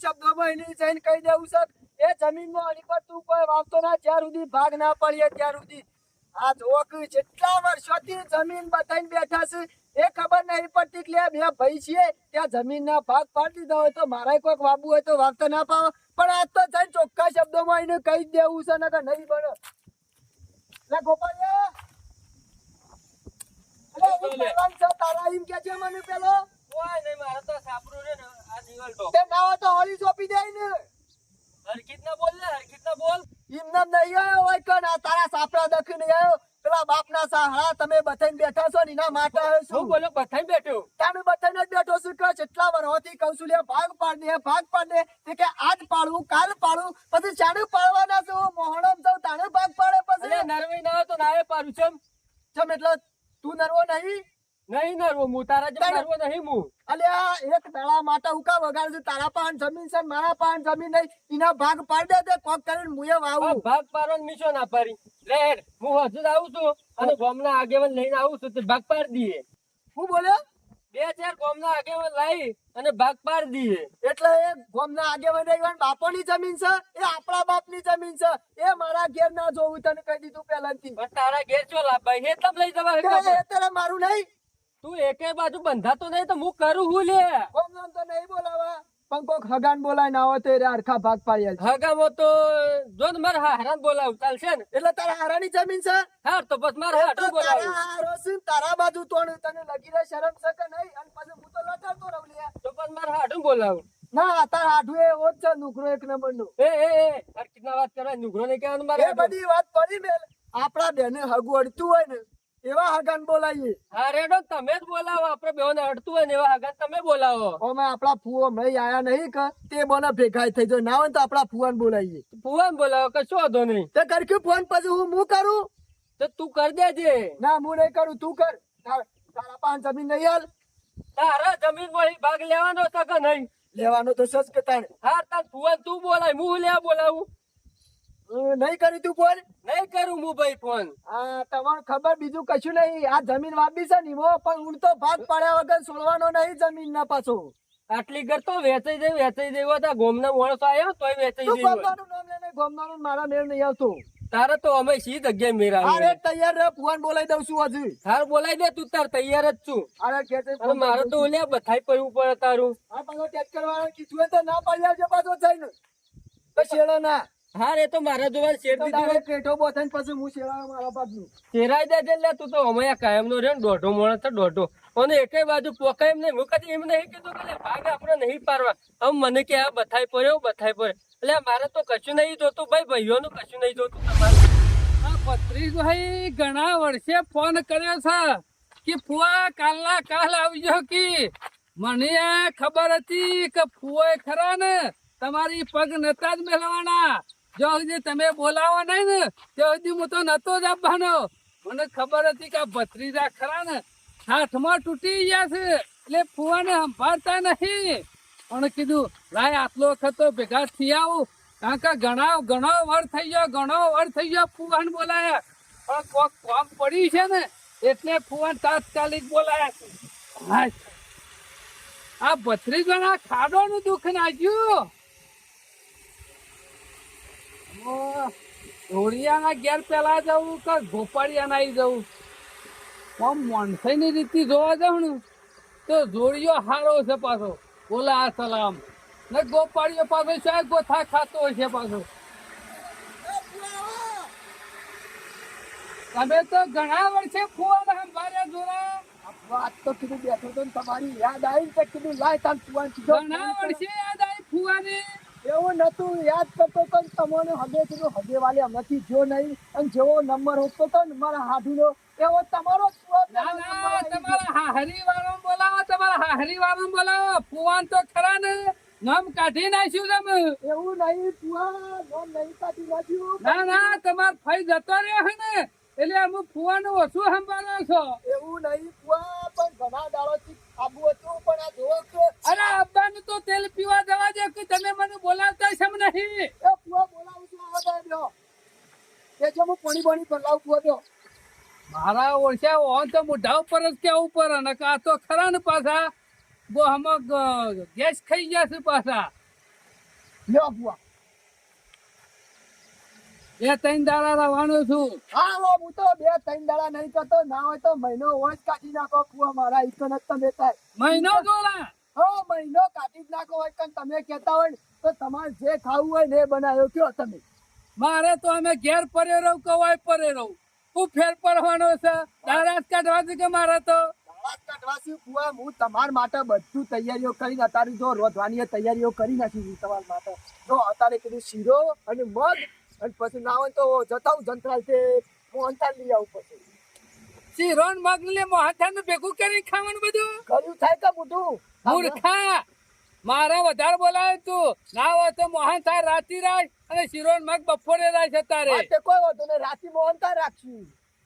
શબ્દોમાં એને જઈને કહી દેવું છે એ જમીનમાં આની પર તું કોઈ વાવતો ના જ્યાર સુધી ભાગ ના પડીએ ત્યાર સુધી. આ જોવો કે જેટલા વર્ષોથી જમીન બતાવીને બેઠા છે એ ખબર નહીં પડતી કે બે ભાઈ છીએ ત્યાં જમીનના ભાગ પાડી દીધા હોય તો મારે કોઈક વાવવું હોય તો વાવતો ના પાવે. પણ આજ તો જઈને ચોખ્ખા શબ્દોમાં એને કહી દેવું છે ને કે નહીં બને. લે ગોપાલિયા તારા એમ કે છે મને પેલો કોઈ નહીં મારે તો સાપરું રે ને આ દિવાલ તો તે ના હોય તો હોળી સોંપી દે ને. હરકીત ના બોલ ને હરકીત ના બોલ. એમ નામ નહીં આવ્યો હોય કે ના તારા સાપડા દખી નહીં આવ્યો પેલા બાપના સહારા તમે બધાઈને બેઠા છો ને એના માટે આવ્યો શું છું. બોલો બધાય બેઠો તમે બધાઈને જ બેઠો છું કે જેટલા વર્ષોથી કહું છું લે ભાગ પાડ દે તે કે આજ પાડવું કાલ પાડવું પછી ચાનું પાડવાના છો મોહણમ જાવ તાણે ભાગ પાડે અરે પછી નરવી ના હોય તો નાય પાડું છું ચમ એટલે તું નરવો નહીં નહીં નરવો હું તારા જેમ નરવો નહીં હું. અલ્યા એક દાડા માટે ઉકા વગાડ છે તારા પાન જમીન છે મારા પાન જમીન નહીં એના ભાગ પાડ દે તે કોક કરીને મુએ આ વાવું. ભાગ પાડવાનો મીશો ના પાડી લે હેડ હું હજુ જ આવું છું અને ગામના આગેવાન લઈને આવું છું તે ભાગ પાડી દઈએ. હું બોલ્યો બે ચાર ગામના આગેવાન લાવી અને ભાગ પાડી દઈએ. એટલે એ ગામના આગેવાન બાપોની જમીન છે એ આપણા બાપની જમીન છે એ મારા ઘેર ના જોવું તને કહી દીધું પહેલાથી. પણ તારા ઘેર ચો લાભાઈ હે તમ લઈ જવા કે એ તારે મારું નહીં તું એકે બાજુ બંધાતો નહીં તો હું કરું હું લે. ગામનામ તો નહીં બોલાવા પણ કોક હગાન બોલાય ના હોય તો એ હરખા ભાગ પાડી આલશે. હગામાં તો જો ને મારે હારાન બોલાવ ચાલશે ને. એટલે તારા હારાની જમીન છે હાર તો બસ મારે હાટું બોલાવું. તારા હારો છે ને તારા બાજુ તોડ તને લગી રહે શરમ છે કે નહીં અને પછી હું તો લટાડતો રહું લ્યા. તો બસ મારે હાટું બોલાવું. ના તારા હાડું એ ઓજ છે નુકરો એક નંબરનું. એ કેટલા વાત કરવા નુકરો ને કહેવાનું મારે એ બધી વાત પડી મેલ આપણા બેને હગું અડતું હોય ને એવા હગાન બોલાવીએ. હા રેડો તમે જ બોલાવો આપડે બેઓને અડતું હોય ને એવા હગા તમે બોલાવો. ઓમે આપણા ફુઓ મય આયા નહીં કે તે બોને ભેગા થઈ જાય ના હોય તો આપણા ફુવાને બોલાવીએ. ફુવાન બોલાવો કશો વાંધો નહીં. તે કરક્યું ફોન પછી હું કરું તો તું કરી દેજે. ના હું નહીં કરું તું કર તારા પાંચ જમીન નહીં હાલ તારા જમીન માં ભાગ લેવાનો છે કે નહીં લેવાનો તો સજ કે તારે હાર તાર ફુવાન તું બોલાય હું લે બોલાવું નહીં કરી તું ફોન. નહીં કરું હું ભાઈ ફોન. હા તમારે ખબર બીજું કશું નહીં આ જમીન વાપી છે ને એમાં પણ હું તો ભાગ પાડ્યા વગર છોડવાનો નહીં જમીન ના પાછો. આટલી ઘર તો વેચાઈ જાય તો ગોમના માણસો આવ્યા તોય વેચાઈ તું જાય. ગોમનાનું નામ લઈને ગોમનાનું મારા મેળ નહીં આવતો. તારે તો અમે સી જગ્યાએ મેરા અરે તૈયાર રહે ફોન બોલાવી દઉં છું હજુ. હાર બોલાઈ દે તું તાર તૈયાર જ છું. અરે કે છે અને મારે તો ઓલ્યા બધાય પડવું પડે તારું. આ પાછો ટેક્ટર વાળા કીધું હોય તો ના પાડી આવજો પાછો થઈને તો શેડો ના હાર એ તો મારા જોવા શેર તો દીધું તારે પેઠો બોથાઈને પછી હું શેડા મારા પાછું શેરાઈ દે લે તું તો અમે કાયમ નો રે દોઢો મોણસ તો દોઢો અને એકે બાજુ પોકાય એમ નહીં હું કદી એમ નહીં કીધું કે ભાગ આપણે નહીં પાડવા. હવે મને કે આ બથાઈ પડ્યો એટલે મારે તો કશું નહીં જોતું ભાઈ ભાઈઓનું કશું નહીં જોતું તમારે. ભત્રીજભાઈ ઘણા વર્ષે ફોન કર્યો છે કે ફુવા કાલના કાલ આવજો કે મને ખબર હતી કે ફુવાએ ખરા ને તમારી પગ નતા જ મેળવાના જો સુધી તમે બોલાવો નહીં ને ત્યાં સુધી હું તો નતો જ આપવાનો. મને ખબર હતી કે ભત્રીજા ખરા ને હાથમાં તૂટી ગયા છે એટલે ફુવાને સંભાળતા નહીં. પણ કીધું લાય આટલો વખત તો ભેગા થઈ આવું કારણ કે ઘણો વાર થઈ ગયો ફુવાન બોલાયા પણ કોક કામ પડ્યું છે ને એટલે ફુવાન તાત્કાલિક બોલાયા છે. હાય, આ ભત્રીજાના ખાડોનું દુઃખ નાખ્યું. ધોળિયાના ઘેર પેલા જવું કે ગોપાળિયા નાઈ જવું આમ મોનસાઈની રીતિ જોવા જાઉં ને તો જોડિયો હારો છે પાછો બોલા સલામ ને ગોપાળિયો પાછો શાય ગોથા ખાતો હોય છે પાછો. તમે તો ઘણા વર્ષે ફુવાને સંભાળ્યા જોરા. વાત તો કીધું બેઠો તો ને તમારી યાદ આવી કે કીધું લાય તાર ફુવાન કીધું ઘણા વર્ષે યાદ આવી ફુવાને. એવું નતું યાદ કરતો તો ને તમને હગે કીધું હગે વાલે હમણાંથી જો નહીં અને જેવો નંબર હોતો તો ને મારા હાથીનો એવો તમારો જ ફુવા ના ના તમારા હાહરી વાળો બોલાવો ફુવાન તો ખરા ને નામ કાઢી નાખ્યું તમે. એવું નહીં ફુવા નોમ નહીં કાઢી નાખ્યું. ના તમાર ફઈ જતો રહ્યો છે ને એટલે અમુક ફુવાનું ઓછું સંભાળો છો. એવું નહીં ફુવા પણ ઘણા દાડોથી આબુ હતું પણ આ જોવો કે અરે અબ્બાનું તો તેલ પીવા જવા દે કે તમે મને બોલાવતા છે નહીં. એ ફુવા બોલાવું છું આવતા રહ્યો એ જો હું પાણી પણ લાવું ફુવા દો. મારા ઓળખ્યા હોય તો મોઢા ઉપર જ કેવું પડે ને આ તો ખરા ને પાછા બહુ આમાં ગેસ ખાઈ ગયા છે પાછા. લ્યો ફુવા. એ ત્રણ દાડા રહેવાનું છું. હા હું તો 2-3 દાડા નહીં કરતો, ના હોય તો મહિનો હોય જ કાઢી નાખો ફુવા. મારા ઈકન જ તમે થાય. મહિનો જોલા મહિનો કાઢી જ નાખો હોય કન તમે કહેતા હોય ને તો તમારે જે ખાવું હોય ને એ બનાવ્યો કયો તમે. મારે તો અમે ઘેર પરે રહું કવાય પરે રહું. હું ફેર પડવાનો છે દાડા જ કાઢવા છે કે મારે તો દાડા જ કાઢવા છે ફુવા. હું તમારા માટે બધું તૈયારીઓ કરીને અત્યારે જો રોધવાની તૈયારીઓ કરી નાખી છે તમારા માટે. જો અત્યારે કીધું શીરો અને મગ, અને પછી ના હોય તો જતા હું જંતરાલ તે મોહનથાળ લઈ આવું. પછી શીરોન મગ લે મોહનથાળ ભેગું કરીને ખાવાનું બધું કર્યું થાય કે મોટું મૂર્ખા. મારે વધારે બોલાવે તું ના હોય તો મોહનથાળ રાતી રાખ અને શીરોન મગ બપોરે રાખ તારે. તે કોઈ વાંધો નહીં, રાતી મોહનથાળ રાખશું.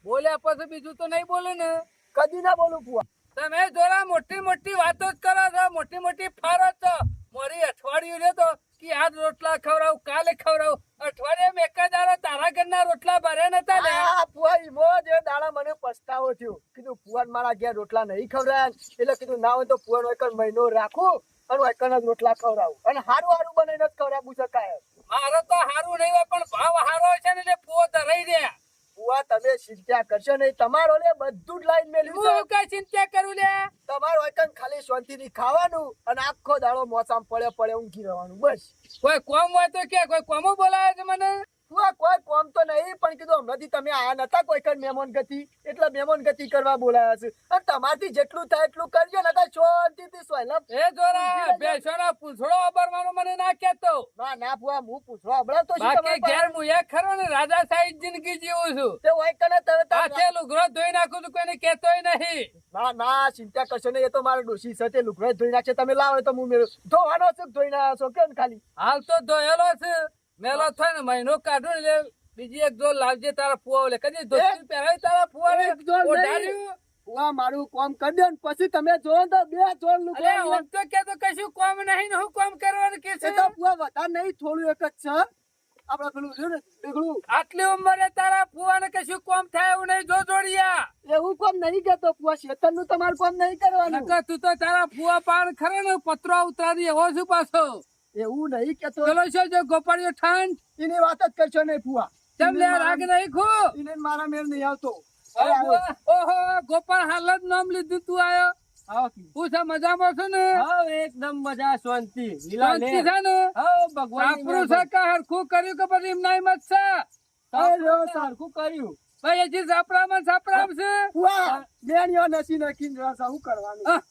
બોલ્યા પછી બીજું તો નહીં બોલે ને. કદી ના બોલું ફુવા. તમે જોરા મોટી મોટી વાતો જ કરો છો, મોટી મોટી ફારો છો. મારી અઠવાડિયું લે તો કે આજ રોટલા ખવડાવું કાલે ખવડાવું. અઠવાડિયે એક જ દાડો તારા ઘરના રોટલા ભરે નતા લે. આ ફુવા ઈમો જે દાડા મને પસ્તાવો થયો. કીધું ફુવાન મારા ઘેર રોટલા નહીં ખવડાય, એટલે કીધું ના હોય તો ફુવાન એક મહિનો રાખું અને એક જ રોટલા ખવડાવું અને હારું હારું બનાવીને જ ખવડાવું શકાય. મારો તો હારું નહીં હોય પણ ભાવ હારો છે ને એટલે પૂવો ધરાઈ દે. ફુવા તમે ચિંતા કરશો નહીં, તમારો લે બધું જ લાઈન મેલ્યું હું કઈ ચિંતા કરું લે. તમારો એક ખાલી શાંતિથી ખાવાનું અને આખો દાડો મોસામ પડે ઊંઘી રહેવાનું બસ. કોઈ કોમ હોય તો કે કોઈ કોમો બોલાવે છે મને. ફુવા કોઈ કોમ તો નહીં, પણ કીધું હમણાંથી તમે આયા નતા કોઈ કઈ મહેમાન ગતિ, એટલે મહેમાન ગતિ કરવા બોલાયા છે. અને તમારથી જેટલું થાય એટલું કરજો ને શાંતિથી સોયલા. એ જોરા બેસોના પૂછડો અબરવાનો મને ના કહેતો. ના ફુવા હું પૂછવા હમણાં તો શું બાકી તમારી ઘેર હું એક ખરો ને રાજા સાહેબ જિંદગી જીવું છું. તે હોય કને તમે હાથે લુગડો ધોઈ નાખું છું કોઈને કહેતોય નહીં. ના ચિંતા કરશો નહીં, એ તો મારો ડોશી છે તે લુગડો ધોઈ નાખશે. તમે લાવો તો હું મેળો ધોવાનો છું, ધોઈ ના છો કેમ ખાલી. હાલ તો ધોયેલો છે, મેલો થાય ને મહિનો કાઢું એટલે બીજી એક જોર લાવજે તારા ફુવા. લે કદી ધોતી પહેરાવી તારા ફુવાને એક જોર નહીં. ઓઢાડ્યું. ફુવા મારું કામ કરી દો ને પછી તમે જોવો તો 2 જોર લુગડો અરે આમ તો કે તો કશું કામ નહીં ને હું કામ કરવાનું કે છે. એ તો ફુવા વધારે નહીં, થોડું એક જ છે. આપડે પેલું છે ને બેગડું, આટલી ઉંમરે તારા ફુવાને કશું કામ થાય એવું નહીં. જો જોડિયા એવું કામ નહીં કરતો ફુવા. શેતન નું તમારું કામ નહીં કરવાનું. નકર તું તો તારા ફુવા પાન ખરે ને પત્રો ઉતારી એવો છું પાછો. એવું નહીં કેતો. પેલો છે જો ગોપાળિયો ઠાંડ એની વાત જ કરશો નહીં ફુવા. તેમ લે રાગ નહીં ખો. એને મારા મેળ નહીં આવતો. ઓહો ગોપાળ હાલ જ નામ લીધું તું આયો. હું છે મજામાં છું ને. હા એકદમ મજા શાંતિ લીલા લે. શાંતિ છે ને. હા ભગવાન આપણું છે કે હરખું કર્યું કે પછી એમ નાઈ મત છે. સરખું કર્યું. ભાઈ હજી સાપરામાં સાપરામ છે. ફુવા બેણીઓ નસી નાખીને રસ આવું કરવાનું.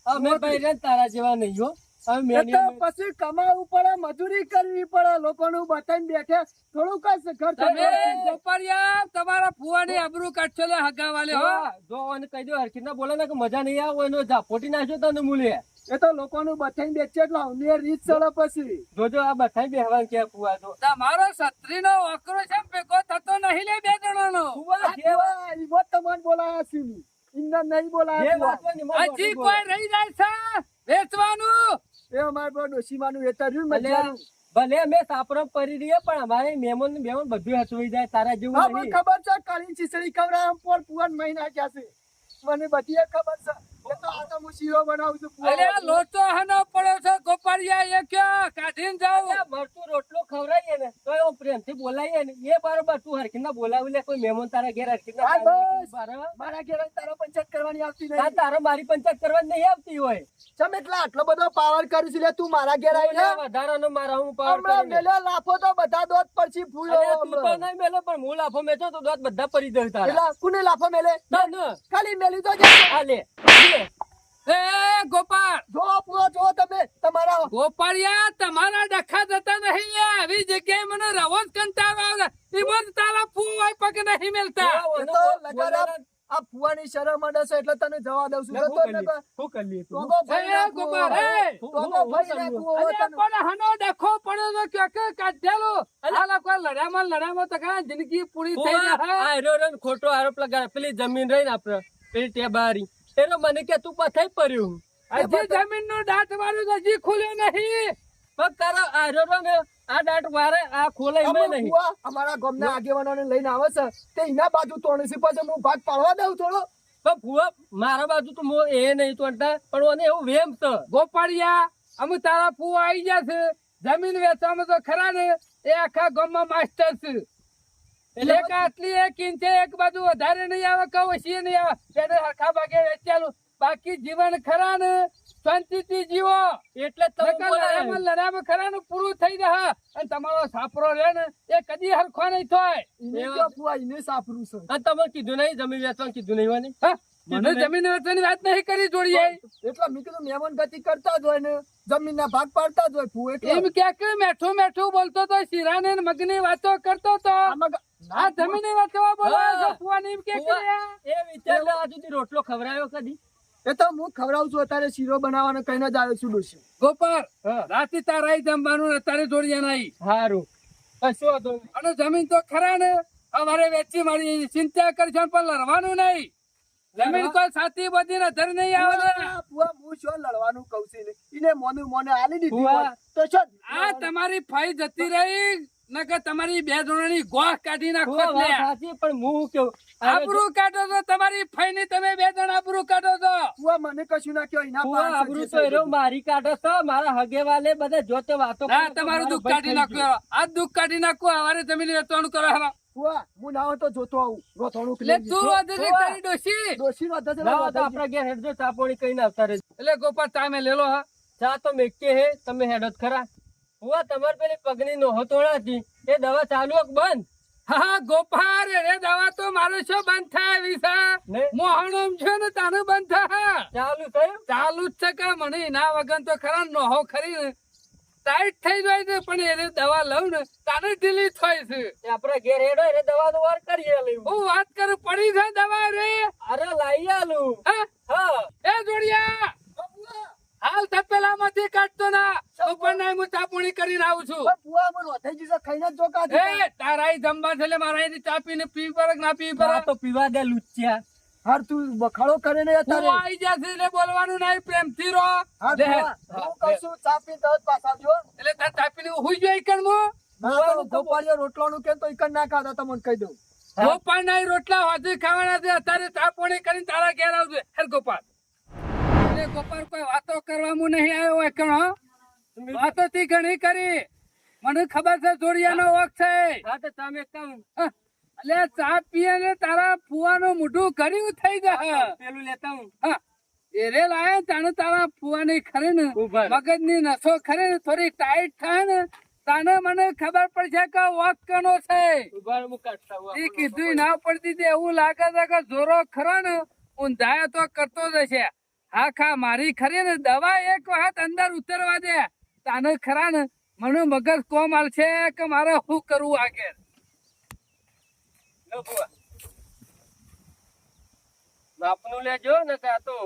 અમે ભાઈ રે તારા જેવા નહીં હો. અમે એ તો મેની પછી કમાવું પડે, મજૂરી કરવી પડે, લોકોનું બતાવીને બેઠે થોડું કઈ ઘર તમે ગોપાળિયા તમારા ફુવાની આબરૂ કાઢશો લે હગાવાલે હો. જો અને કહી દો હરખી ના બોલે ને કે મજા નહીં આવે એનો ઝાપોટી નાખ્યો તને મૂલે. એ તો લોકોનું બતાવીને બેઠે એટલે અમને રીત ચડે પછી. જોજો આ બધાય બેહવાન કે ફુવા તો તમારો છત્રીનો વકરો છે ભેગો થતો નહીં લે બે જણાનો. ફુવા જે કેવા ઈ મત તમને બોલાયા છે ની. ઇન્દર નહીં બોલાયા વાત ફુવા. હોય ને એમાં હજી દોઢું કોઈ બોલે. રહી જાય છે વેચવાનું. એ અમારે પર ડોશીમાનું વેતર રહ્યું ને ભલે મજાનું. ભલે અમે સાપરો પરી રહીએ પણ અમારે મહેમાન ને બેમાન બધું હસવાઈ જાય તારા જેવું હા, મને નહીં. ખબર છે કાળી ચીસડી ખવડાવવા પર પુવાન મહિના ક્યાં છે. મને બધી એ ખબર છે. એ તો આ તો હું શીરો બનાવું છું પુવા. અરે આ લોચો હનો પડ્યો છે ગોપાળિયા એ ક્યાં કાઢીને જાવ. અલ્યા, મરચું રોટલો ખવડાવીએ ને તો એવો પ્રેમથી બોલાવીએ ને એ બરોબર. તું હરખી ના બોલાવી લે કોઈ મહેમાન તારા ઘેર હરખી ના હા, બોલાવે. બસ. બરાબર. મારા ઘેર તારો પંચાયત કરવાની આવતી આ નહીં. તારો મારી પંચાયત કરવાની નહીં આવતી હોય. ચમ એટલા આટલો બધો પાવર કર્યું છે લે તું મારા ઘેર આવીને. વધારાનો મારા હું પાવર હમણાં કરીને. મેલ્યો લાફો તો બધા દોત પડશે ફૂલો. અલ્યા, તું તો નહીં મેલો પણ હું લાફો મેચો તો દોત બધા પડી જાય તારા. પેલા કોને લાફો મેલે? ના, ના. ખાલી મેલી તો જાય. આ લે. લે. એ ગોપાળ જો પૂરો જો તમે તમારા ગોપાળિયા તમારા ડખા જતા નહીં લે. આવી જગ્યાએ મને રવો જ કંટાળો આવે. એમાં તારા ફૂવાય પગ નહીં મેલતા. એ તો લગાડા આ ફુવાની શરમ અડે છે એટલે તને જવા દઉં છું. લે, જતો શું ને કરીએ? શું કરીએ તું? ટોગો ભાઈ એ નાખું. ગોપાળ, એ. ટોગો ભાઈ નાખું. હવે અરે તને- પણ હનો ડખો પડ્યો તો ક્યાંક કાઢેલો. આલા કોઈ લડામાં તો કાં જિંદગી પૂરી થઈ ફુવા, જાય. આ હેરો રે ને ખોટો આરોપ લગાડે. પેલી જમીન રહી ને આપડે પેલી ટેબારી એનો મને કે તું પથાઈ પડ્યું. હજી જમીનનો દાંત વાળું હજી ખુલ્યો નહીં. પણ તારો આ હેરો રે ને આ દાંત વારે આ ખોલે એમાં અમે નહીં. ફુવા અમારા ગામના આગેવાનોને લઈને આવે છે તે એના બાજુ તોડે છે પછી હું ભાગ પાડવા દઉં થોડો. પણ ફુવા મારા બાજુ તો એ નહીં તોડતા પણ મને એવું વેમ છે. ગોપાળિયા અમે તારા ફૂવા આવી ગયા છે જમીન વેચવામાં તો ખરા ને એ આખા ગામમાં માસ્ટર છે. એટલે એક આટલી 1 ઇંચે એક બાજુ વધારે નહીં આવે કે ઓછી નહીં આવે તેને હરખા ભાગે વેચાલું. બાકી જીવન ખરા ને શાંતિથી જીવો. એટલે જ તમે નકર બોલાયા. લડામાં ખરા ને પૂરું થઈ જશે અને તમારો સાપરો રહે ને એ કદી હરખો નહીં થાય. એને કયો ફુવા, એને સાપરું છે. આ તમે કીધું નહીં જમીન વેચવાનું કીધું નહીં હોવાની? હા? મને જમીન વેચવાની વાત નહીં કરી જોડીએ. એટલે મેં કીધું મહેમાન ગતિ કરતા જ હોય ને જમીનના ભાગ પાડતા જ હોય ફુવા, એટલે એમ ક્યાંક મેઠું મેઠું બોલતો તો શીરાને ને મગની વાતો કરતો તો આમાં આ જમીન વાતો બોલાવે છે ફુવાને એમ કે ફુવા, એ વિચાર લે, આ સુધી રોટલો ખવડાવ્યો કદી? એ તો હું ખવડાવું છું, અત્યારે શીરો બનાવવાનો કહીને જ આવ્યો છું ડોશી. ગોપાલ હા. રાતે તારા આઈ જમવાનું ને તારે જોડિયા નહીં. હારું, કશો વાંધો નહીં. અને જમીન તો ખરા ને અમારે વેચી મારી ચિંતા કરશો પણ લડવાનું નહીં. જમીન કોઈ સાથી બધી નજર નહીં આવે ને. ફુવા, ફુવા, હું શું લડવાનું કહું છું એને? એને મોને આલી દીધી ફુવા. હોય તો શું? આ તમારી ફાઈ જતી રહી નકર તમારી 2 જણાની ગોહ કાઢી નાખો ફુવા, વાત લે. સાચી, પણ હું કેવું આબરૂ કાઢો છો તમારી ફાઈ ની તમે 2 જણ આબરૂ કાઢો છો. ફુવા, મને કશું ના કહેવાય, એના ફુવા, પાસે આબરૂ જે તો છે એરો મારી કાઢો છો. મારા હગેવાલે બધા જોતે વાતો ના કરે તો તમારું મારો દુઃખ ભાઈ કાઢી થઈ નાખો. ગયો. આ દુઃખ કાઢી નાખો. અમારે જમીન વેચવાનું કરો હવે. ફુવા, હું ના હોય તો જોતો આવું રોથોણું એટલે ક્લીન તું દીધું. વધે તારી ડોશી. ડોશી નો ધસે ના હોય તો આપણા ઘેર હેડજો, ચા પાણી કહીને આવતા રહેજો. એટલે ગોપાલ ટાઈમે લેલો હા. ચા તો મેકે હે, તમે હેડો જ ખરા. ફુવા, તમારે પેલી પગની નોહો તોડા હતી, એ દવા ચાલુ કે બંધ? હા ગોપાલ એ દવા તો મારો શું બંધ થાય વિસા ને? મોહણમ છે ને તાનું બંધ થાય. ચાલુ થયું? ચાલુ જ છે કે મને એના વગર તો ખરા નોહો ખરી ને ટાઈટ થઈ જાય છે પણ એને દવા લઉં ને તાને ઢીલી થાય છે. એ આપણા ઘેર હેડો એટલે દવાનો વાર કરીએ લઈ. હું વાત કરું પડી છે દવા રે. અરે લાઈ આલું. હા? હા, એ જોડિયા હાલ તપેલામાંથી કાઢતો ના ઉપરના હું ચાપણી કરીને આવું છું. પણ ફુવા, મને વધાઈ જશે, ખાઈને જ જો કાઢી. એ તારા જમવા છે એટલે મારા અહીંથી ચા પીને પી પર ના પી પર ચા તો પીવા દે લુચ્યા. હાર તું બખાડો કરે ને હું અત્યારે. આવી જશે એટલે બોલવાનું નહીં પ્રેમથી રહો. હાર લે. ફુવા, હું કહું છું, ચા પીને તરત પાછા આવજો. એટલે તાર ચા પીને હુઈ જોઈ કર હું ના તો ગોપાળિયો રોટલાનું કેમ તો ઈકન ના ખાતા તમને કહી દઉં. ગોપાલ ના રોટલા હાથી ખાવાના છે અત્યારે ચા પાણી કરીને તારા ઘેર આવજો. હેર ગોપાલ એટલે ગોપાલ કોઈ વાતો કરવામાં નહીં આવ્યો હોય કણ હો? વાતો થી ઘણી કરી મને ખબર છે જોડિયાનો વખ છે. હા, તો તમે કામ હા, એટલે ચા પીએ ને તારા ફુવાનું મોઢું કર્યું થઈ જાય. પેલું લેતા હું. હા, એરે લાયા તાને તારા ફુવાની ખરી ને ઉભા. મગજની નસો ખરી ને થોડી ટાઈટ થાય ને તાને મને ખબર પડશે કે વખ કનો છે. ઉભા રહો, હું કાઢતા આવું. એ કીધું ના પડતી તે એવું લાગે છે કે જોરો ખરો ને ઊંધાયા તો કરતો જ હશે. હા ખા મારી ખરી ને દવા એક વખત અંદર ઉતરવા દે તાને ખરા ને મને મગજ કોમ આલશે કે મારે શું કરવું આગળ. લો ફુવા. બાપનું લેજો ને કાં તો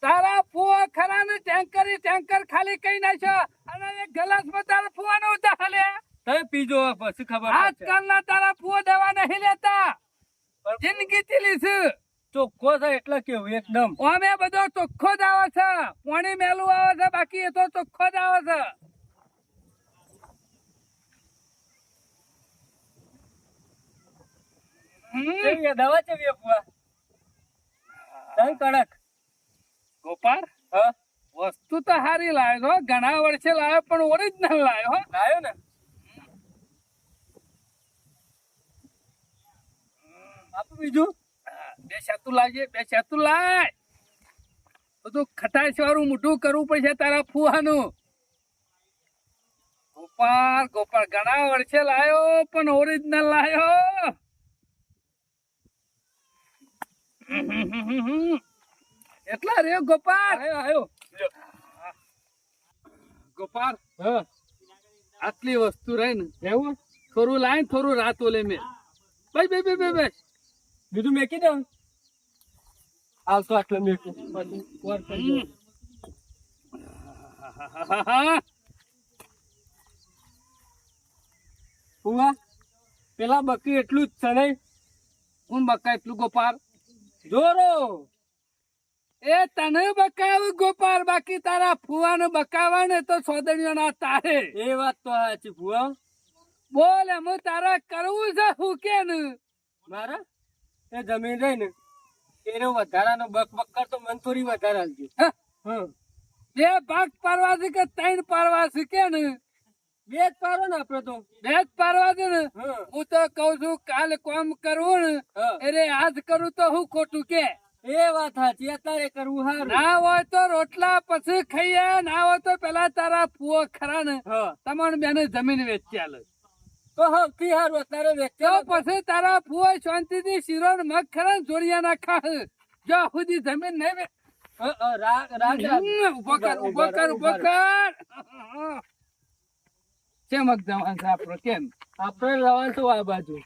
તારા ફુવા ખરા ને ટેન્કર ખાલી કઈ નાખ્યો અને એક ગ્લાસમાં તારા ફુવાનો ઉધા લે. તમે પીજો પછી ખબર પડશે. આજકાલના તારા ફુવા દવા નહીં લેતા જિંદગી ચીલી છે. ચોખ્ખો છે એટલે કેવું એકદમ. અમે બધો ચોખ્ખો જ આવે છે. પાણી મેલું આવે છે બાકી એ તો ચોખ્ખો જ આવે છે. કેવી આ દવા કેવી આ ફુવા? તને કડક. ગોપાલ હા, વસ્તુ તો હારી લાવ્યો છો. ઘણા વર્ષે લાવ્યો પણ ઓરિજિનલ લાવ્યો હો. લાયો ને? આપું બીજું? બે સેતું લાવજે. બે સેતું લાય. બધું ખટાશ વાળું મોઢું કરવું પડશે તારા ફુવાનું. ગોપાલ ઘણા વર્ષે લાયો પણ ઓરિજિનલ લાયો. એટલા રે ગોપાલ. આયો. ગોપાલ હા, આટલી વસ્તુ રહી ને એવું? થોડું લાય થોડું રાત ઓલે મેં બસ બીજું મેકી દઉં? આવતો આટલો મેકું. પછી વાર કરજો. ફુવા, પેલા બકરી એટલું જ છે નહીં? હું બકા એટલું ગોપાલ જોરો. એ તને બકાવ ગોપાલ બાકી તારા ફુવાને બકાવા ને તો સોદણીઓ ના તારે. એ વાત તો સાચી ફુવા. બોલ એમ તારા કરવું છે હું કે ને મારા એ જમીન રહી ને એનો વધારાનો બક કરતો મન થોડી વધારે આવજો. હા? હા, 2 ભાગ પાડવા છે કે 3 પાડવા છે કે ને બે જ પારો ને આપડે તો. બે જ પારવા દે ને. હા. હું તો કઉ છું કાલ કામ કરવું ને હા. અરે આજ કરું તો હું ખોટું કે એ વાત સાચી, અત્યારે કરવું હારું. ના હોય તો રોટલા પછી ખાઈએ, ના હોય તો પેલા તારા ફુઓ ખરા ને હા. તમારે બેને જમીન વેચી આલે. તો સૌથી હારું અત્યારે તો વેચાય. પછી તારા ફુઓ શાંતિથી શીરો ને મગ ખરા ને જોડિયા ના ખા. જો સુધી જમીન નહીં વેચ. ઉભો કર, ઉભો કર, ઉભો કર. કેમ જવાન છે આપણો? કેમ આપડે રવાનું છું આ બાજુ.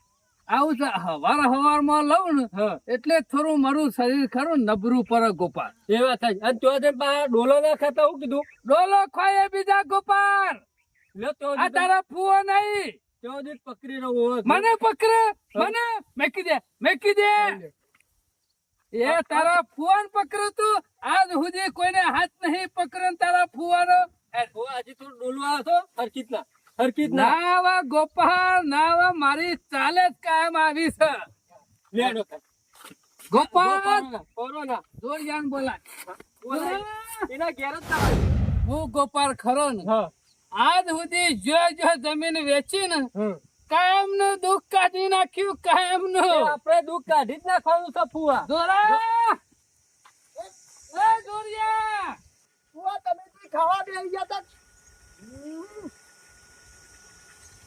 આવું છે હવાર માં લઉં ને હા. એટલે થોડું મારું શરીર ખરું નબરું પર ગોપાલ. એ વાત સાચી. અને તો જઈને પાછા ડોલો ના ખાતા હું કીધું? ડોલો ખોય બીજા ગોપાલ. લ્યો તો આ તારા ફુઓ નહીં. તો જ પકડી રહ્યો. મને પકડે, મને મેકી દે, મેકી દે. એ તારા ફુવાન પકડું તું આજ સુધી કોઈને હાથ નહીં પકડે ને તારા ફુવાનો. હજી થોડું ડોલું આવે તો હરકીત ના હરકીત ના. ના આવા ગોપાલ, ના આવા મારી ચાલે જ કાયમ આવી છે. લેડો ગોપાલ કોરોના દોડિયાન બોલાય. એના ઘેર જ ના. હું ગોપાલ ખરો ને હા. આજ સુધી જો જમીન વેચી ને હમ. કાયમ નું દુઃખ કાઢી નાખ્યું, કાયમ એ નું. આપણે દુઃખ કાઢી જ નાખવાનું છે ફુવા. દોરા એ દોરિયા ફુવા તમે જે ખાવા બેસી ગયા તા.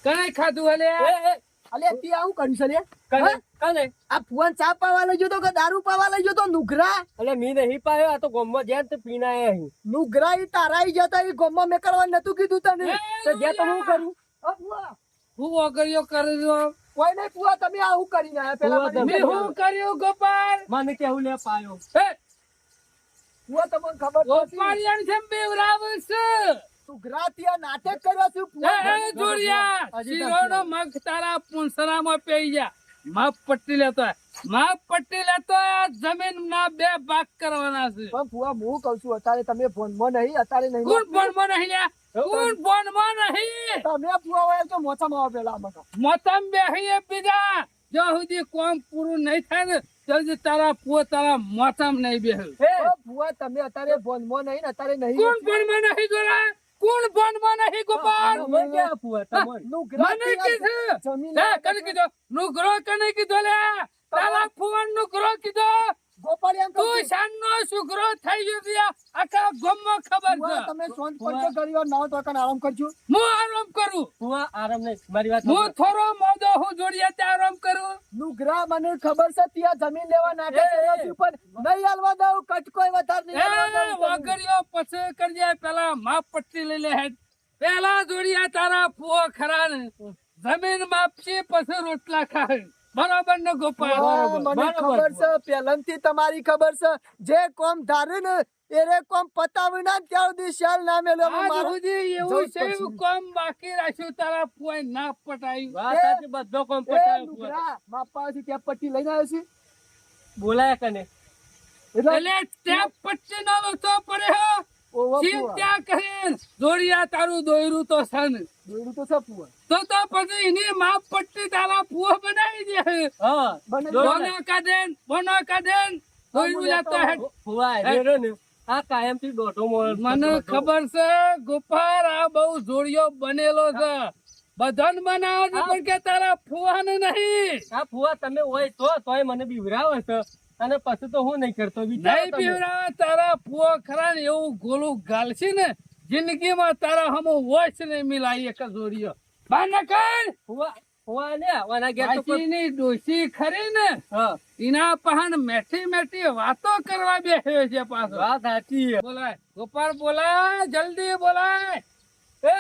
કઈ ખાધું હલે? અલે તે આવું કર્યું છે લે? કને હા? કને આ ફુવાન ચા પાવા લઈ ગયો તો કે દારૂ પાવા લઈ ગયો તો? નુગરા એટલે મી નહીં પાયો, આ તો ગોમમાં જ્યાં તે પીના આયા અહીં. નુગરા ઈ તારા ઈ જતા ઈ ગોમમાં મેં કરવા નતું કીધું તને. તો જ્યાં તો હું કરું. હા, ફુવા હું વગરિયો કર્યો? કોઈ નહીં ફુવા, તમે આવું કરીને આયા પેલા ફુવા મને મેં હું કર્યું ગોપાલ? મને કેવું લે પાયો. હે, ફુવા તમને ખબર તો છે. ગોપાળિયાને જેમ બેવરાવે છે. નુગરા ત્યાં નાટક કર્યો છે ફુવા. એ જોડિયા શીરોનો મગ તારા પૂંછડામાં પેઈ જા. માપ પટ્ટી લેતો હોય. માપ પટ્ટી લેતો હોય, આ જમીનના 2 ભાગ કરવાના છે. પણ ફુવા હું કઉ છું અત્યારે તમે ફોનમાં નહીં, અત્યારે નહીં. કોણ બોનમાં નહીં લ્યા? કોણ બોનમાં નહીં? તમે ફુવા હોય તો મોચામાં આવો પેલા આમાં તો. મોતમ બેહીએ બીજા. જો સુધી કોમ પૂરું નહીં થાય ને ત્યાં સુધી તારા પુઓ તારા મોતમ નહીં બેહે. ઓ ફુવા તમે અત્યારે ફોનમાં નહીં ને અત્યારે નહીં. કોણ બોનમાં નહીં જોરા? કોણ બોનમાં નહીં ગોપાલ? તમે ક્યાં ફુવા તમને? નુગરા મને કીધું. જમીન હે, કને કીધો? નુગરો કને કીધો લે? તારા ફુવાન નુગરો કીધો? ગોપાલ એમ કહું તું છું. શાનનો સુગરો થઈ ગયો છે, આખા ગામમાં ખબર ફુવા, છે. તમે શાંત પડજો ઘણી વાર નાહો તો કણ આરામ કરજો. હું આરામ કરું. ફુવા આરામ નહીં, મારી વાત હું સાંભળો. થોડો મોદો હું જોડિયા ત્યાં આરામ કરું. નુગરા મને ખબર છે ત્યાં જમીન લેવા નાટક કર્યો છે પણ નહીં હાલવા દઉં, કટકોય વધારે નહીં હાલવા એ દઉં. વગરિયો પછી કરજે. પેલા માપ પટ્ટી લઈ લે હેડ. પેલા જોડિયા તારા ફુઓ ખરા ને જમીન માપશે પછી રોટલા ખાય. બરોબર ને ગોપાલ? ફુવા, મને ખબર છે પહેલાથી તમારી ખબર છે જે કોમ ધારે ને એરે કોમ પતાવી ના ત્યાં સુધી શાલ ના મેલો. આજ સુધી એવું જવું છે પડશે. એવું કામ બાકી રાખ્યું તારા ફુઆએ ના પટાયું. વાત સાચી, બધો કોમ એ પતાવ્યો ફુવા. નુગરા માપાથી ત્યાં પટ્ટી લઈને આવ્યો છે બોલાયા કને. એટલે એટલે ત્યાં પટ્ટી નો લોચો પડે હો. ઓવા ચીમ ફુવા, ત્યાં કરીને જોડિયા તારું દોયરું તો છે ને. દોયડું તો છે ફુવા. તો પછી એની માપ પટ્ટી તારા ફુઓ બનાવી દે. હા. બને બોનો કાઢેન, બોનો કાઢેન. દોયરું લેતો હેડ. ફુવા આવ્યો ને આ કાયમથી દોઢો મોણ. મને ખબર છે ગોપાલ આ બહુ જોડિયો બનેલો છે. બધાને બનાવે છે પણ કે તારા ફુવાને નહીં. આ ફુવા તમે હોય તો તોય મને બીવરાવે છે અને પછી તો હું નહીં કરતો. વિચારો નહીં તમે. પીવડાવે તારા ફુવા ખરા ને એવું ગોલું ગાલશે ને જિંદગીમાં તારા હમો વોચ નહીં મિલાય એક જોડિયો. બહાર નીકળ. ફુવા ને આવવાના ઘેર તો કોઈ- કાશીની ડોશી ખરી ને હા, એના પહાણ મેઠી મેઠી વાતો કરવા બેઠ્યો છે પાછો. વાત સાચી છે. બોલાય ગોપાલ, બોલાય જલ્દી બોલાય. એ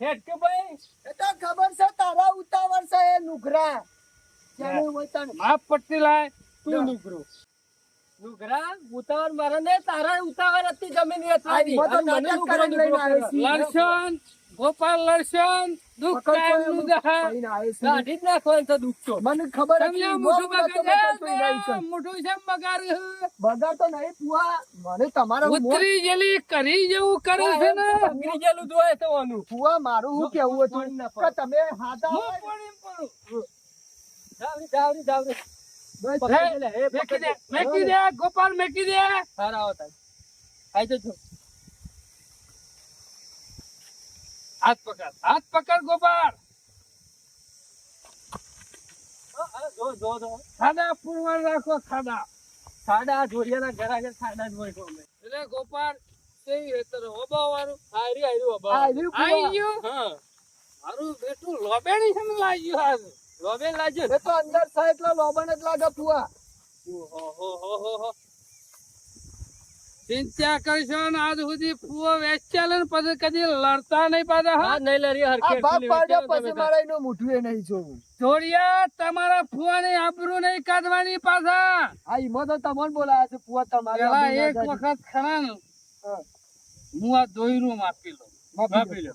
હેડકે ભાઈ, એ તો ખબર છે તારા ઉતાવળ છે એ નુગરા. ચાલે હોય તને. માપ પટ્ટી લાય. તું નુકરો નુકરા ઉતાવળ મારા ને તારા ઉતાવળ હતી જમીન વેચવાની. આ બધો અને મને નાટક નુકરો કરીને લઈને નુકરો આવે છે. કરે. લડશન ગોપાલ લડશન દુઃખ પકડ કાયમનું તો દહા. કહીને આવે છે. કાઢી જ નાખવાનું છે દુઃખ તો. મને ખબર હતી, તમને બહુ મોઢું નતો બગાડે બગાડતો એ રહી છે. મોઢું છે બગાડ્યું. બગાડ તો નહીં ફુવા, મને તમારા ઉતરી ગયેલી કરી જેવું કરે છે ને. પકડી ગયેલું જોયે તો આનું. ફુવા મારું શું કેવું હતું ના કે તમે હાથા હું હોય પડી પડું. જાવરી. બસ પકડી લે, એ મેકી પકડી દે, લે. મેકી દે ગોપાલ, મેકી દે. સારા આવો તારે. આઈ જજો. હાથ પકડ ગોપાલ. જો ખાડા પૂરવા રાખો ખાડા. સાડા જોડિયાના ઘર આગળ સાડા જ હોય અમે. એટલે ગોપાલ કેવી હેતર ઓબાવાળું હારી આ રહ્યું આઈ ફુવા. ગયું. હા મારું બેટું લોબેણી છે ને લાગ્યું આજ. રોબેન લાજો એ તો અંદર થાય એટલે લોબન જ લાગે ફુવા. ઓહોહોહોહો. ચિંતા કરશો ને આજ સુધી ફૂવો વેચાલે ને પછી કદી લડતા નહીં પાછા હા હા. નહીં લરી આ હરખે ભાગ એટલી પાડ્યા વેચાવો પછી તમે મારા એનું મોઢું એ નહીં જોવું. જોડિયા તમારા ફૂવાની આબરૂ નહીં કાઢવાની પાછા. આ ઈમો તો તમને બોલાયા છે ફુવા તમારે પેલા આબરૂ ના એક જાય. વખત ખરા ને હા, હું આ દોયરું માપી લો. માપી લો.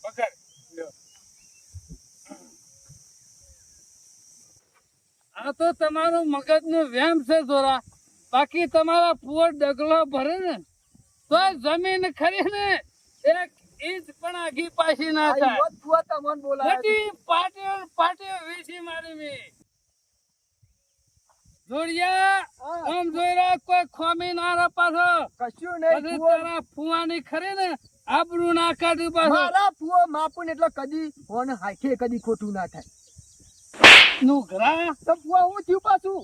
પકડ લ્યો. આ તો તમારું મગજનું વ્યાયામ છે જોરા. બાકી તમારા ફૂવો ડગલો ભરે ને તો જમીન ખરી ને 1 ઇંચ પણ આગી પાછી ના આ થાય. ઈમો જ ફુવા તમને બોલાયા છે. બધી પાટીઓ વીસી મારી મી. જોડિયા હા, આમ જોઈ રહ્યા કોઈ ખોમી ના રે પાછો. કશું નહીં પછી ફુવા. તારા ફુવાની ખરી ને આબરૂ ના કાઢ્યું પાછો. મારા ફુવા માપું ને એટલે કદી ફોન હાથે કદી ખોટું ના થાય. નુઘરા તો ફુવા હું થયું પાછું?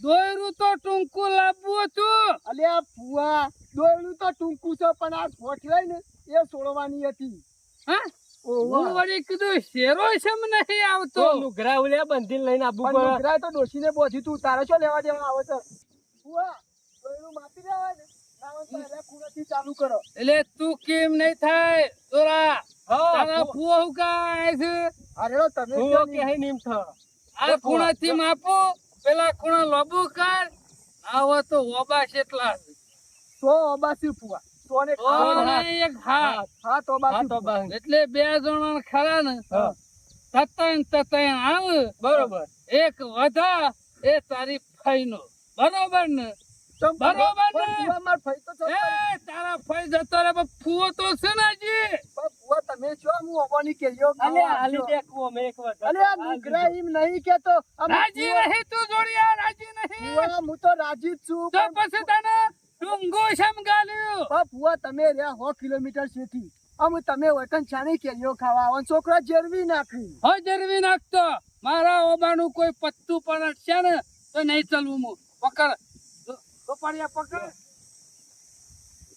દોયરું તો ટૂંકું લાવવું હતું. અલ્યા ફુવા દોયડું તો ટૂંકું છે પણ આ ફોટ રહી ને એ છોડવાની હતી. હા ઓહો. હું વળી કીધું શેરો શેમ નહીં આવતો. તો લુગરા ઉલ્યા બંધીને લઈને આબુ પણ પડે. નુકરાય તો ડોશીને બોધી તું તારે શું લેવા દેવા આવે છે? ફુવા દોયડું માપી દેવાય ને ના હોય તો એટલે ખૂણેથી ચાલુ કરો. એટલે તું કેમ નહીં થાય દોરા? હા, તારા ફુઓ હું કાંઈ છે? અરે રો તમે ફૂવો કેમ કે નહીં? હે નીમ થા. આ ખૂણાથી માપું પેલા ખૂણા લોબુ કર. આવો તો ઓબા કેટલા છે. તો અબાસી ફુવા તો ને ઓ ને એક હાથ. હા તો હા અબાસી તો ફુવા. બસ. એટલે 2 જણા ખરા ને હા. તતન આવે બરોબર. એક વધા એ તારી ફઈનો. બરોબર ને? ચમ બરોબર ને? પણ ફુવા માર ફઈ તો છો. એ તારા ફઈ જતો રે પણ ફૂવો તો છે ને હજી. પણ ફુવા તમે છો હું અવાની કેરીઓ અલે ખાવા આલી આવજો. દેખવું અમે એક વખત. અલે આ નુકરા એમ નહીં કેતો. અમે રાજી ફુવા- નહીં તું જોડિયા રાજી નહીં. ફુવા હું તો રાજી જ છું તો પણ પછી તને ડુંગો સમગાલ્યું. પણ ફુવા તમે રહ્યા 100 કિલોમીટર સુધી અમે તમે વતન છાની કેરીઓ ખાવા આવો ને છોકરા જેરવી નાખી. હો જરવી નાખતો. મારા ઓબાનું કોઈ પત્તું પણ છે ને તો નહીં ચાલવું હું. પકડ ગોપાળિયા પકડ.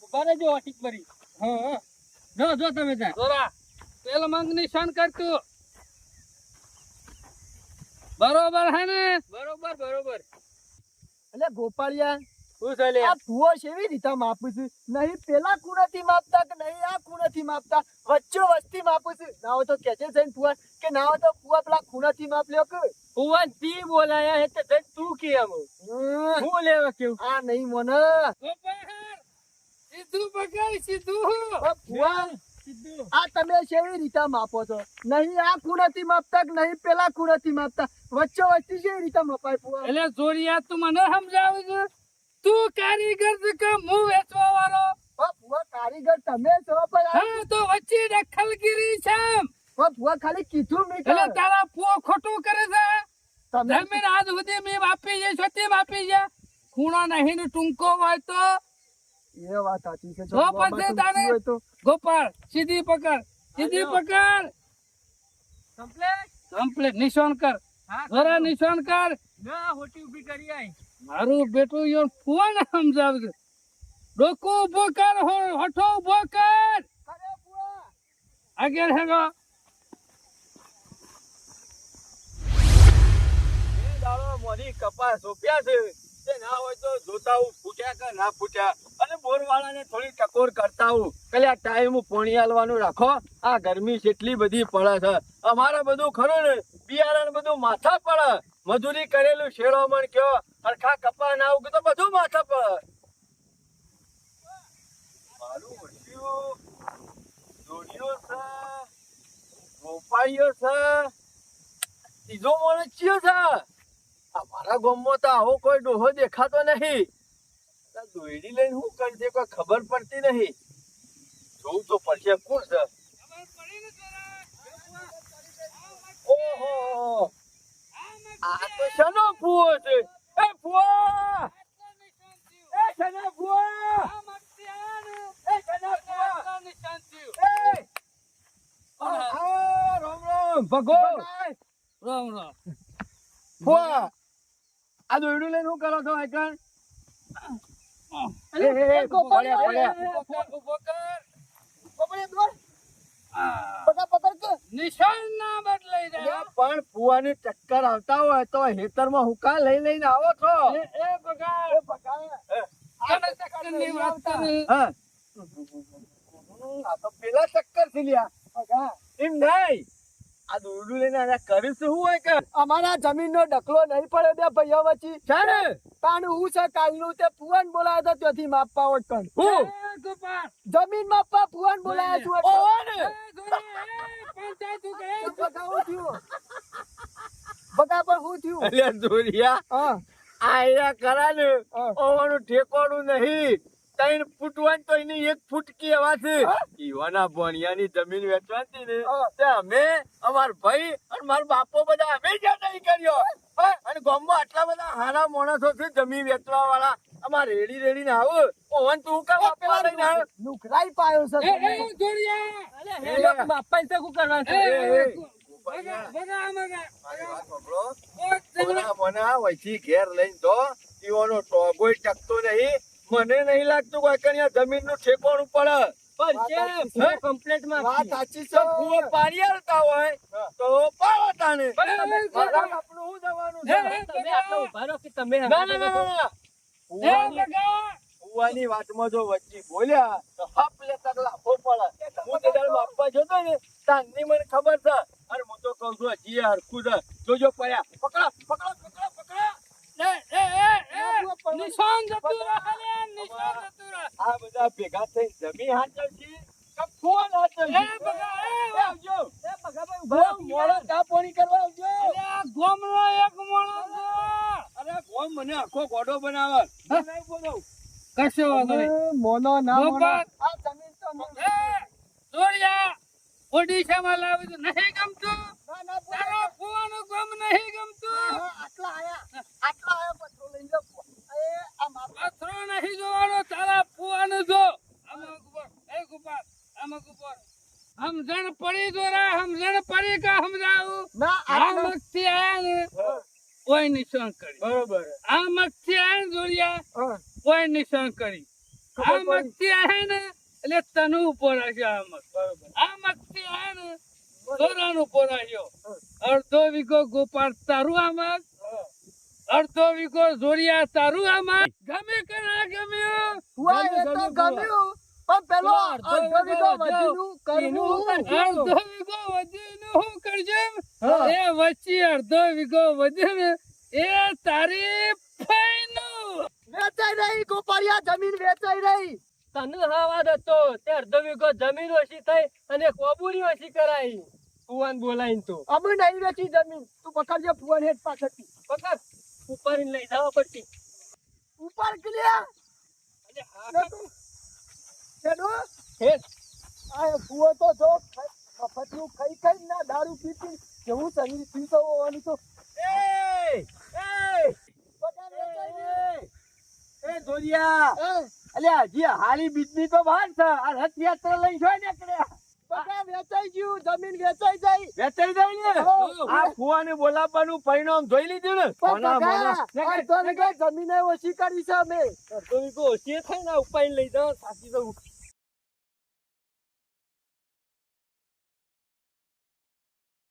ઉભા રહેજો અટીક ભરી. હા હા. જો તમે ત્યાં. દોરા પેલ મંગ નિશાન કરતું. બરોબર હે ને? બરોબર. એટલે ગોપાળિયા શું છે લે? આ ફુવો કેવી રીતે માપું છું? નહીં પેલા ખૂણેથી માપતા કે નહીં આ ખૂણેથી માપતા વચ્ચે વસ્તી માપું છું. ના હોય તો કેજે જઈને ફુવા કે ના હોય તો ફુવા પેલા ખૂણેથી માપ લ્યો કે ફુવાન તી બોલાયા હે તે જઈને તું કે આમ. હું લેવા કેવું? આ નહીં મને ગોપાળ સીધું પકડ સીધું. ફુવા આ તમે કેવી રીતે માપો છો? નહીં આ ખૂણેથી માપતા કે નહીં પેલા ખૂણેથી માપતા વચ્ચે વસ્તી કેવી રીતે મપાય ફુવા? એટલે જોડિયા તું મને સમજાવે છે? તું કારીગર છે કે હું વેચવા વાળો? ફુવા કારીગર તમે છો પણ હા તો વચ્ચે દખલગીરી છે એમ. ફુવા ખાલી કીધું મેં એટલે તારા ફુઓ ખોટું કરે છે. તમે જમીન આજ સુધી મેં માપી છે છોતી માપી છે. ખૂણો નહીં ને ટૂંકો હોય તો એ વાત સાચી છે. તો પછી તારે હોય તો ગોપાળ સીધી પકડ સીધી પકડ. કમ્પ્લીટ નિશાન કર. જરા નિશાન કર. ના હોટી ઊભી કરી આય. મારું બેટું યો ફુવાને સમજાવજે. ડોકું ઊભો કર હોઠો ઊભો કર. અરે ફુવા આગળ હેગો. એ દાડો મોરી કપાસ સોંપ્યા છે તે ના હોય તો જોતા હું ફૂટ્યા કે ના ફૂટ્યા અને બોરવાળાને થોડી ટકોર કરતા હું એટલે આ ટાઈમ પોણી આલવાનું રાખો. આ ગરમી કેટલી બધી પડે છે. અમારે બધું ખરું ને બિયારણ બધું માથા પડે. મજૂરી કરેલું શેરોમણ કયો હરખા કપા ના ઉગે તો બધું માથા પડે. મારું વસ્યું જોડિયો છે ગોપાળિયો છે ત્રીજો માણસ ચિયો છે. અમારા ગામમાં તો આવો કોઈ ડોહો દેખાતો નહીં. આ દોયડી લઈને શું કરી દે કોઈ ખબર પડતી નહીં. જોવું તો પડશે કોણ છે. ઓહો આ તો શેનો ફુવો છે? એ ફુવા એ શેના ફુવા એ શેના ફુવા એ ભગો રામ રામ. ફુવા આ દોયડું લઈને શું કરો છો આઈકણ પડ્યા. ઉભો કર. પકડી દોડ. આ, પકડ પકડ કે. નિશાન ના બદલાઈ જાય. પણ ફુવાની ચક્કર આવતા હોય તો હેતરમાં હુકા લઈને આવો છો એ બગા એ પકડ. તને ચક્કરની વાત કરે. હા આ તો પેલા ચક્કર થી લ્યા પકડ. એમ નહીં આ દોરડું લઈને આને કરીશું શું હોય કે અમારા જમીનનો ડખલો નહીં પડે બે ભાઈઓ વચ્ચે. છે ને તાનું હું છે કાલનું તે ફુવાન બોલાયો તો ત્યાંથી માપવા ઓટકણ. હું એ ગોપાલ. જમીન માપવા ફુવાન બોલાયો છું એટલે. ઓહો ને એ જોડે, એ પંચાયત તું કહે. બગા હું થયું? બગા પણ હું થયું? અલ્યા દોરિયા હા આયા કરા ને હા. ઓવાનું ઠેકોણું નહીં 3 ફૂટ હોય તો એની 1 ફૂટ કેવા છે ઈવાના ભણિયાની જમીન વેચવાની ને હા. તે અમે અમાર ભાઈ અને મારા બાપો બધા અમે જ નહીં કર્યો હા, અને ગામમાં આટલા બધા હારા માણસો છે જમીન વેચવા વાળા અમાર રેડી ને આવો ઓવન તું કા બાપા લઈને આવ નુકરાઈ પાયો છે એ જોડિયા. અલે હેલો બાપા ને શું કરવાનું છે? બગા બગા મગા. મારી વાત સાંભળો. ઓ જગડા. મને વહીથી ઘેર લઈને તો ઈવાનો ટોગોય ટકતો નહીં મને નહીં લાગતું કોઈ કણિયા જમીન નું ઠેકોણું પડે પણ છે કમ્પ્લેટ માં વાત સાચી છે. તો ભૂવો પાડી આલતા હોય તો પાડો તાને એ મારા આપણું શું જવાનું છે તમે આટલા ઉભા રહો કે તમે ના ના ના ના એ બગા. ભૂવાની વાતમાં જો વચ્ચે બોલ્યા તો હપ લે તકલા પડે હું તે દાડો આપવા જતો ને તાનની મને ખબર છે અને હું તો કહું છું હજી હરખું છે જોજો પડ્યા પકડો પકડો પકડો પકડો નિશાન જતું રહે લે, નિશાન જતું રહે. આ બધા ભેગા થઈ જમી હાચવશી કે ફોન હાચવશી? એ બગા, એ આવજો. એ બગાભાઈ ઉભા રહો. મોડો ચા પાણી કરવા આવજો. અરે આ ગામનો એક માણસ છે. અરે કોણ મને આખો ગોડો બનાવે નહીં બોલો. કશો વાંધો નહીં. એ મોનો ના મોનો. ગોપાલ. આ જમીન તો મોનો. એ જોડિયા, ઓડિશામાં લાવી તો નહીં ગમતું. ના, ના, બોલો. તારો ફુવાનું ગામ નહીં ગમતું. હા, આટલા આયા પથરો લઈને જાઓ. એ આ માપા. પથરો નહીં જોવાનો, તારા ફુવાનું જો. આમાં ઉપર, એ ગોપાલ, આમાં ઉપર. સમજણ પડી દોરા, સમજણ પડી કે સમજાવું. ના, આ આટલા. મગથી આયા ને કોઈ નિશાન કરી. બરોબર આ મગથી આયા ને જોડિયા, હા, કોઈ નિશાન કરી. આ ખબર પડી. મગથી આયા ને એટલે તનુ ઉપર હશે આ મગ. આ મગથી આયા ને સોરાનું ઉપર આવ્યો. અડધો વીઘો ગોપાલ તારું આ મગ, અડધો વીઘો જોડિયા તારું આ મગ. ગમે કે ના ગમ્યું? ફુવા, એ તો ગમ્યું. પણ પેલો અડધો અડધો વીઘો વીઘો વધીનું કરવું. અડધો વીઘો વધીને શું કરજે? હા. એ વચ્ચે અડધો વીઘો વધ્યો ને એ તારી ફઈનું. વેચાઈ રહી ગોપાળિયા, જમીન વેચાઈ રહી. તને હવાદ હતો તે અડધો વીઘો જમીન ઓછી થઈ અને કોબુરી ઓછી કરાઈ ફુવાન બોલાઈને તો અમે નહીં વેચી જમીન. તું પકડજે ફુવાને હેઠ પાછળથી. પકડ ઉપર લઈ જવા પડતી ઉપર ક્લિયર. અને આ છેડો. હેઠ આ ફુવો તો જો મફતનું ખાઈ ખાઈ ના દારૂ પીતી જેવું શરીર પીતો હોવાનું તો એ બધા વેચાઈ રહી. એ ધોરિયા એ, અલ્યા હજી હાલી બીજની તો બહાર છે આ રથયાત્રા લઈને જોઈ નીકળ્યા બધા વેચાઈ ગયું, જમીન વેચાઈ જાય. વેચાઈ જાય ને હો. આ ફુવાને બોલાવવાનું પરિણામ જોઈ લીધું ને પણ મોના, મોના. બગા, અડધો વીઘો જમીને ઓછી કરી છે અમે. અડધો વીઘો ઓછી થાય ને ઉપાય લઈ જાવ સાચી જવું